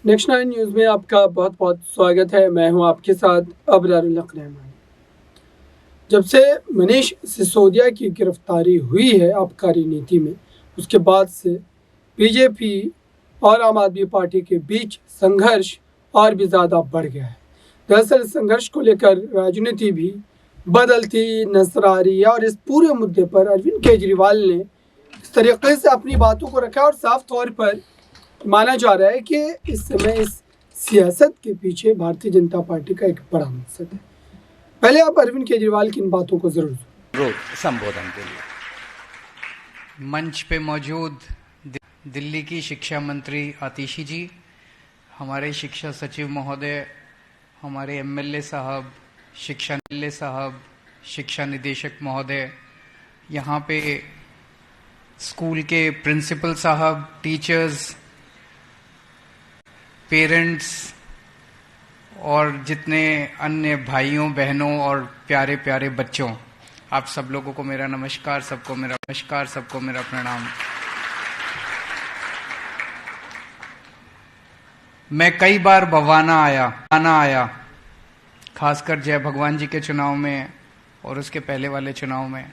Next 9 news में आपका बहुत बहुत स्वागत है। मैं हूं आपके साथ अबरारुल हक रहमान। जब से मनीष सिसोदिया की गिरफ्तारी हुई है आबकारी नीति में, उसके बाद से बीजेपी और आम आदमी पार्टी के बीच संघर्ष और भी ज़्यादा बढ़ गया है। दरअसल इस संघर्ष को लेकर राजनीति भी बदलती नजर आ रही है और इस पूरे मुद्दे पर अरविंद केजरीवाल ने इस तरीके से अपनी बातों को रखा और साफ तौर पर माना जा रहा है कि इस समय इस सियासत के पीछे भारतीय जनता पार्टी का एक बड़ा मकसद है। पहले आप अरविंद केजरीवाल की इन बातों को जरूर संबोधन के लिए मंच पे मौजूद दिल्ली की शिक्षा मंत्री आतिशी जी, हमारे शिक्षा सचिव महोदय, हमारे एमएलए साहब, शिक्षा निदेशक महोदय, यहाँ पे स्कूल के प्रिंसिपल साहब, टीचर्स, पेरेंट्स और जितने अन्य भाइयों बहनों और प्यारे प्यारे बच्चों, आप सब लोगों को मेरा नमस्कार, सबको मेरा प्रणाम। मैं कई बार बवाना आया, खासकर जय भगवान जी के चुनाव में और उसके पहले वाले चुनाव में,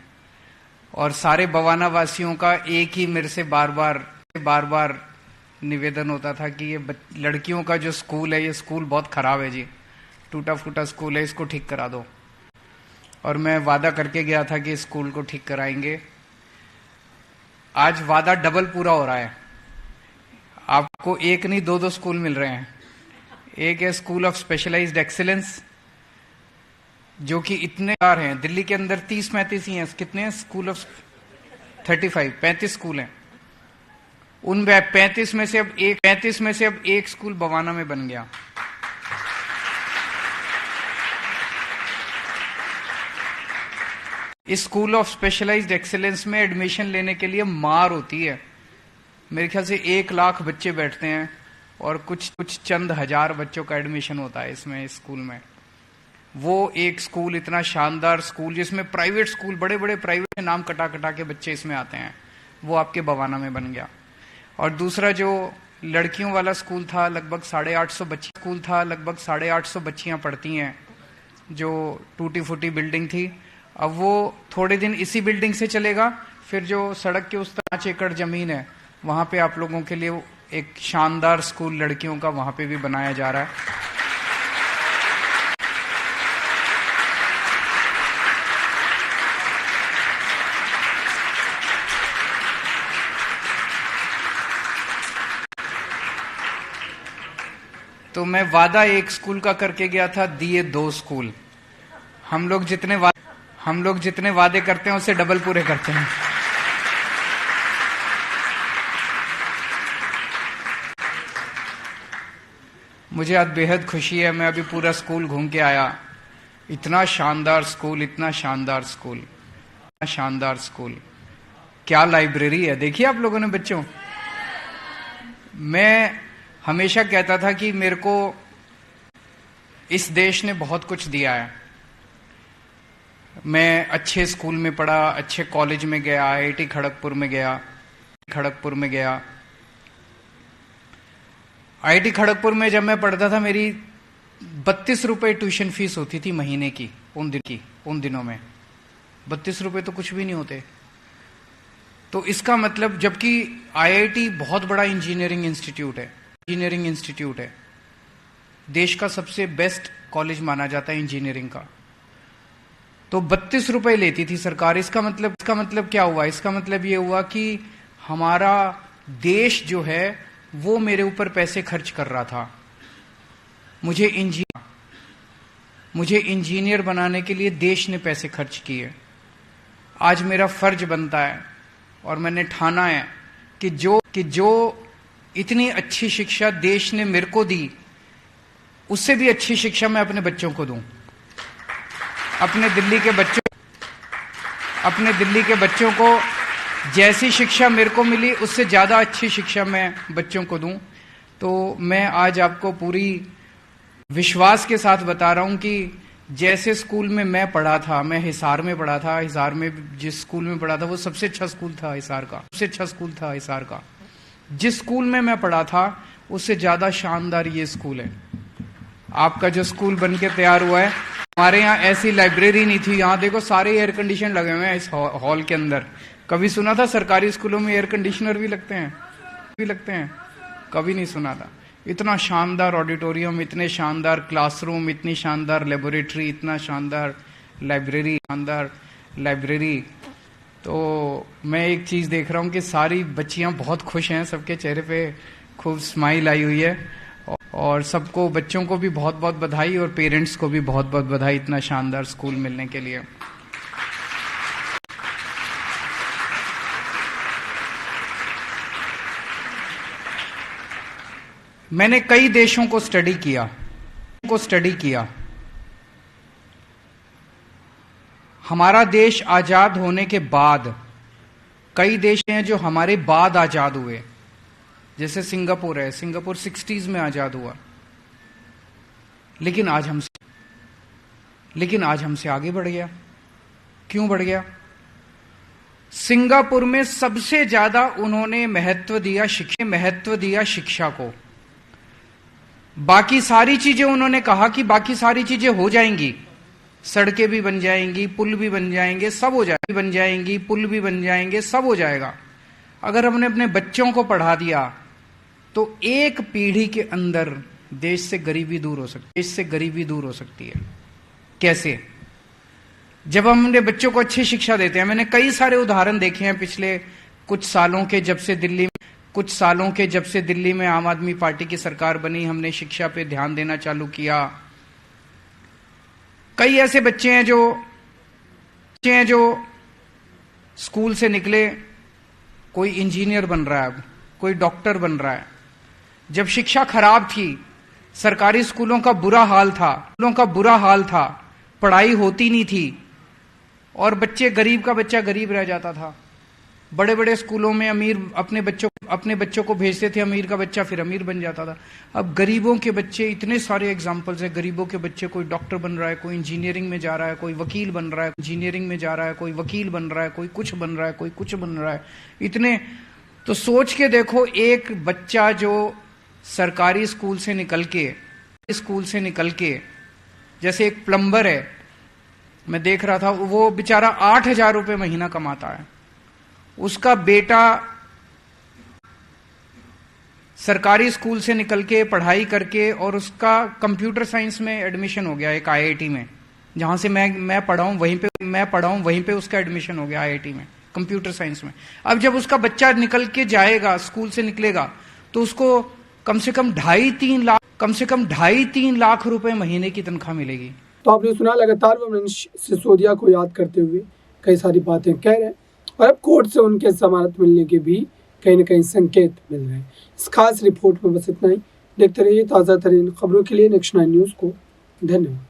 और सारे बवाना वासियों का एक ही मेरे से बार बार निवेदन होता था कि ये लड़कियों का जो स्कूल है, ये स्कूल बहुत खराब है जी, टूटा फूटा स्कूल है, इसको ठीक करा दो। और मैं वादा करके गया था कि स्कूल को ठीक कराएंगे। आज वादा डबल पूरा हो रहा है। आपको एक नहीं, दो स्कूल मिल रहे हैं। एक है स्कूल ऑफ स्पेशलाइज्ड एक्सीलेंस, जो कि इतने हैं दिल्ली के अंदर, 30-35 ही हैं। कितने हैं स्कूल ऑफ 35 स्कूल हैं। उन 35 में से अब एक स्कूल बवाना में बन गया। इस स्कूल ऑफ स्पेशलाइज्ड एक्सीलेंस में एडमिशन लेने के लिए मार होती है। मेरे ख्याल से 1 लाख बच्चे बैठते हैं और कुछ चंद हजार बच्चों का एडमिशन होता है इसमें, इस स्कूल में। वो एक स्कूल, इतना शानदार स्कूल, जिसमें प्राइवेट स्कूल, बड़े बड़े प्राइवेट नाम कटा के बच्चे इसमें आते हैं, वो आपके बवाना में बन गया। और दूसरा जो लड़कियों वाला स्कूल था, लगभग 850 बच्चियां पढ़ती हैं, जो टूटी फूटी बिल्डिंग थी। अब वो थोड़े दिन इसी बिल्डिंग से चलेगा, फिर जो सड़क के उस 5 एकड़ जमीन है, वहां पे आप लोगों के लिए एक शानदार स्कूल लड़कियों का वहां पे भी बनाया जा रहा है। तो मैं वादा एक स्कूल का करके गया था, दिए 2 स्कूल। हम लोग जितने वादे करते हैं उससे डबल पूरे करते हैं। मुझे आज बेहद खुशी है, मैं अभी पूरा स्कूल घूम के आया। इतना शानदार स्कूल, क्या लाइब्रेरी है, देखिए आप लोगों ने बच्चों। मैं हमेशा कहता था कि मेरे को इस देश ने बहुत कुछ दिया है। मैं अच्छे स्कूल में पढ़ा, अच्छे कॉलेज में गया, आईआईटी खड़गपुर में गया। आईआईटी खड़गपुर में जब मैं पढ़ता था, मेरी 32 रुपए ट्यूशन फीस होती थी महीने की। उन दिनों में 32 रुपए तो कुछ भी नहीं होते। तो इसका मतलब, जबकि आईआईटी बहुत बड़ा इंजीनियरिंग इंस्टीट्यूट है, देश का सबसे बेस्ट कॉलेज माना जाता है इंजीनियरिंग का, तो 32 रुपए लेती थी सरकार। इसका मतलब क्या हुआ? इसका मतलब ये हुआ कि हमारा देश जो है वो मेरे ऊपर पैसे खर्च कर रहा था। मुझे इंजीनियर बनाने के लिए देश ने पैसे खर्च किए। आज मेरा फर्ज बनता है और मैंने ठाना है कि जो इतनी अच्छी शिक्षा देश ने मेरे को दी, उससे भी अच्छी शिक्षा मैं अपने बच्चों को दूं। अपने दिल्ली के बच्चों को जैसी शिक्षा मेरे को मिली, उससे ज्यादा अच्छी शिक्षा मैं बच्चों को दूं। तो मैं आज आपको पूरी विश्वास के साथ बता रहा हूं कि जैसे स्कूल में मैं पढ़ा था, मैं हिसार में पढ़ा था, हिसार में जिस स्कूल में पढ़ा था वो सबसे अच्छा स्कूल था हिसार का। जिस स्कूल में मैं पढ़ा था उससे ज्यादा शानदार ये स्कूल है। आपका जो स्कूल बन के तैयार हुआ है, हमारे यहाँ ऐसी लाइब्रेरी नहीं थी। यहाँ देखो सारे एयर कंडीशन लगे हुए हैं इस हॉल के अंदर। कभी सुना था सरकारी स्कूलों में एयर कंडीशनर भी लगते हैं? कभी नहीं सुना था। इतना शानदार ऑडिटोरियम, इतने शानदार क्लासरूम, इतनी शानदार लेबोरेटरी, इतना शानदार लाइब्रेरी। तो मैं एक चीज देख रहा हूँ कि सारी बच्चियां बहुत खुश हैं, सबके चेहरे पे खूब स्माइल आई हुई है। और सबको, बच्चों को भी बहुत बहुत बधाई और पेरेंट्स को भी बहुत बहुत बधाई इतना शानदार स्कूल मिलने के लिए। मैंने कई देशों को स्टडी किया। हमारा देश आजाद होने के बाद कई देश हैं जो हमारे बाद आजाद हुए, जैसे सिंगापुर है। सिंगापुर 60s में आजाद हुआ, लेकिन आज हमसे आगे बढ़ गया। क्यों बढ़ गया? सिंगापुर में सबसे ज्यादा उन्होंने महत्व दिया शिक्षा को। बाकी सारी चीजें उन्होंने कहा कि बाकी सारी चीजें हो जाएंगी, सड़कें भी बन जाएंगी, पुल भी बन जाएंगे, सब हो जाएगा। अगर हमने अपने बच्चों को पढ़ा दिया तो एक पीढ़ी के अंदर देश से गरीबी दूर हो सकती है। कैसे? जब हम अपने बच्चों को अच्छी शिक्षा देते हैं। मैंने कई सारे उदाहरण देखे हैं पिछले कुछ सालों के, जब से दिल्ली में आम आदमी पार्टी की सरकार बनी, हमने शिक्षा पे ध्यान देना चालू किया। कई ऐसे बच्चे हैं जो स्कूल से निकले, कोई इंजीनियर बन रहा है, कोई डॉक्टर बन रहा है। जब शिक्षा खराब थी, सरकारी स्कूलों का बुरा हाल था, पढ़ाई होती नहीं थी और गरीब का बच्चा गरीब रह जाता था। बड़े बड़े स्कूलों में अमीर अपने बच्चों को भेजते थे, अमीर का बच्चा फिर अमीर बन जाता था। अब गरीबों के बच्चे, इतने सारे एग्जाम्पल्स हैं। गरीबों के बच्चे, कोई डॉक्टर बन रहा है, कोई इंजीनियरिंग में जा रहा है, कोई वकील बन रहा है, कोई कुछ बन रहा है। इतने, तो सोच के देखो, एक बच्चा जो सरकारी स्कूल से निकल के जैसे एक प्लम्बर है, मैं देख रहा था, वो बेचारा 8,000 रुपये महीना कमाता है। उसका बेटा सरकारी स्कूल से निकल के पढ़ाई करके और उसका कंप्यूटर साइंस में एडमिशन हो गया एक IIT में, जहां से मैं पढ़ा हूं, वहीं पे उसका एडमिशन हो गया IIT में, कंप्यूटर साइंस में। अब जब उसका बच्चा निकल के जाएगा, स्कूल से निकलेगा, तो उसको कम से कम 2.5-3 लाख रुपए महीने की तनख्वाह मिलेगी। तो आपने सुना, लगातार वो मनीष सिसोदिया को याद करते हुए कई सारी बातें कह रहे हैं और अब कोर्ट से उनके जमानत मिलने के भी कहीं न कहीं संकेत मिल रहे हैं। इस खास रिपोर्ट में बस इतना ही। देखते रहिए ताज़ा तरीन खबरों के लिए नेक्स्ट 9 न्यूज़ को। धन्यवाद।